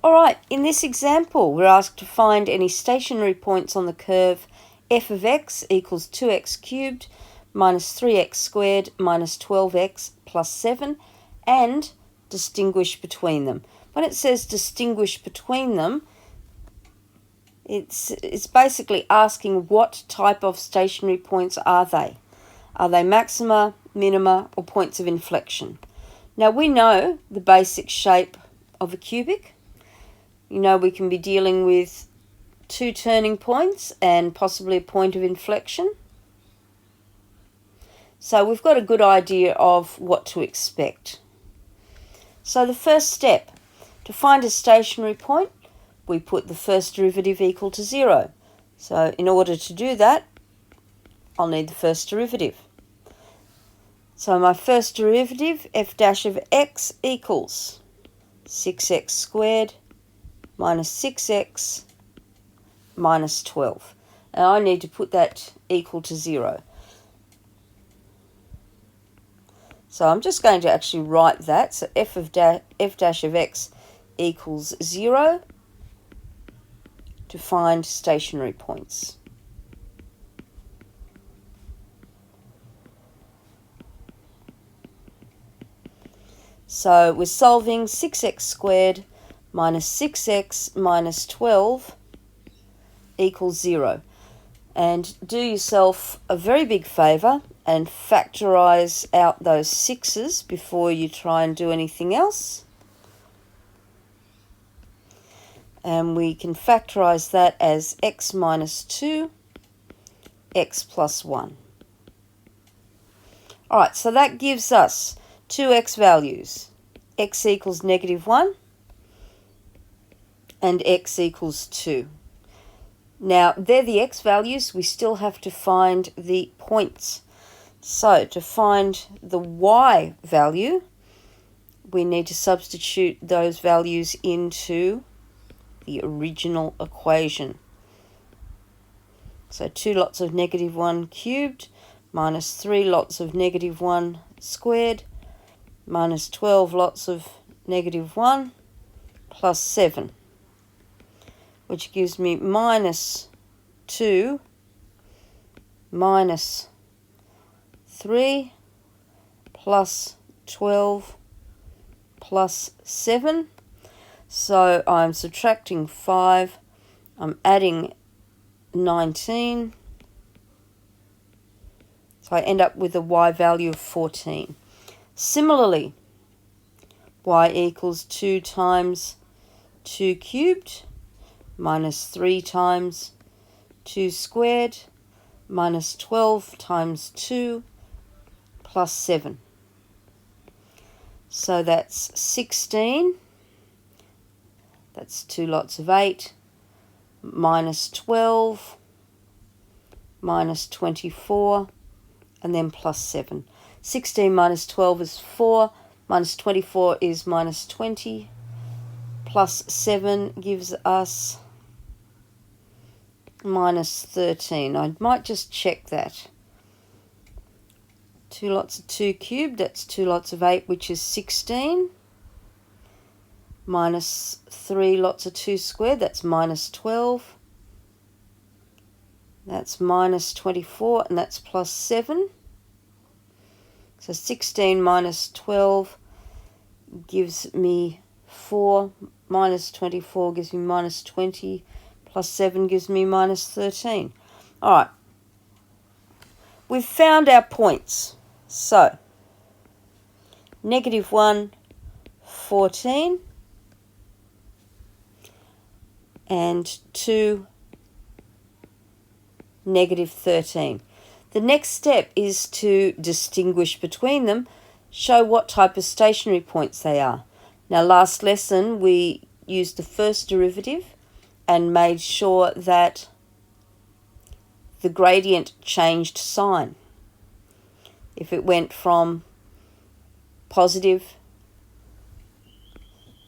All right, in this example, we're asked to find any stationary points on the curve f of x equals 2x cubed minus 3x squared minus 12x plus 7 and distinguish between them. When it says distinguish between them, it's basically asking what type of stationary points are they. Are they maxima, minima, or points of inflection? Now we know the basic shape of a cubic. You know we can be dealing with two turning points and possibly a point of inflection. So we've got a good idea of what to expect. So the first step, to find a stationary point, we put the first derivative equal to 0. So in order to do that, I'll need the first derivative. So my first derivative, f dash of x equals 6x squared minus 6x minus 12. And I need to put that equal to 0. So I'm just going to actually write that. So f dash of x equals 0 to find stationary points. So we're solving 6x squared minus 6x minus 12 equals 0. And do yourself a very big favour and factorise out those 6's before you try and do anything else. And we can factorise that as x minus 2, x plus 1. Alright, so that gives us two x values. X equals -1 and x equals 2. Now, they're the x values. We still have to find the points. So, to find the y value, we need to substitute those values into the original equation. So, 2 lots of -1 cubed minus 3 lots of -1 squared minus 12 lots of -1 plus 7. Which gives me minus 2 minus 3 plus 12 plus 7. So I'm subtracting 5. I'm adding 19. So I end up with a y value of 14. Similarly, y equals 2 times 2 cubed minus 3 times 2 squared minus 12 times 2 plus 7. So that's 16. That's 2 lots of 8 minus 12 minus 24 and then plus 7. 16 minus 12 is 4, minus 24 is minus 20, plus 7 gives us minus 13. I might just check that. 2 lots of 2 cubed, that's 2 lots of 8, which is 16. Minus 3 lots of 2 squared, that's minus 12. That's minus 24, and that's plus 7. So 16 minus 12 gives me 4. Minus 24 gives me minus 20. Plus 7 gives me minus 13. All right. We've found our points. So, -1, 14, and 2, -13. The next step is to distinguish between them, show what type of stationary points they are. Now, last lesson we used the first derivative and made sure that the gradient changed sign. If it went from positive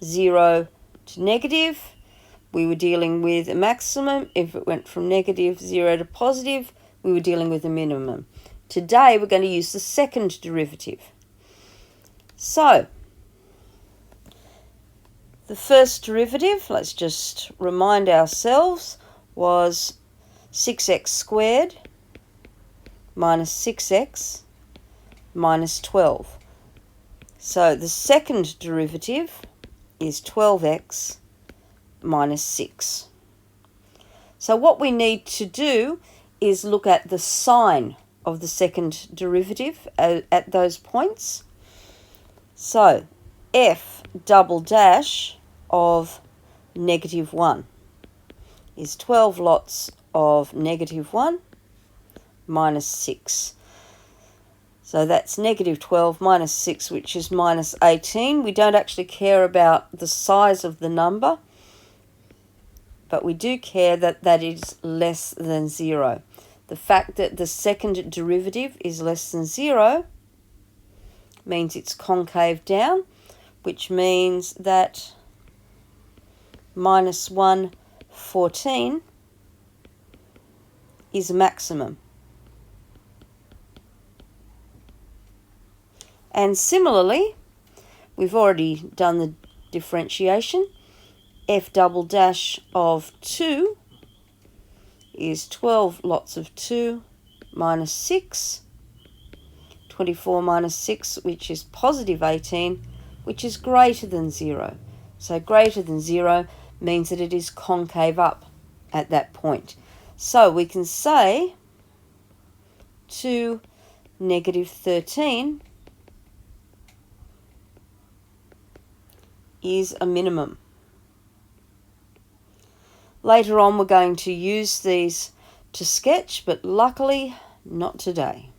0 to negative, we were dealing with a maximum. If it went from -0 to positive, we were dealing with a minimum. Today we're going to use the second derivative. So The first derivative, let's just remind ourselves, was 6x squared minus 6x minus 12. So the second derivative is 12x minus 6. So what we need to do is look at the sign of the second derivative at those points. So f double dash of negative 1 is 12 lots of negative 1 minus 6. So that's negative 12 minus 6, which is minus 18. We don't actually care about the size of the number, but we do care that that is less than 0. The fact that the second derivative is less than 0 means it's concave down, which means that minus 114 is a maximum. And similarly, we've already done the differentiation. F double dash of 2 is 12 lots of 2 minus 6. 24 minus 6, which is positive 18, which is greater than 0. So greater than 0 means that it is concave up at that point. So we can say 2 negative 13 is a minimum. Later on we're going to use these to sketch, but luckily not today.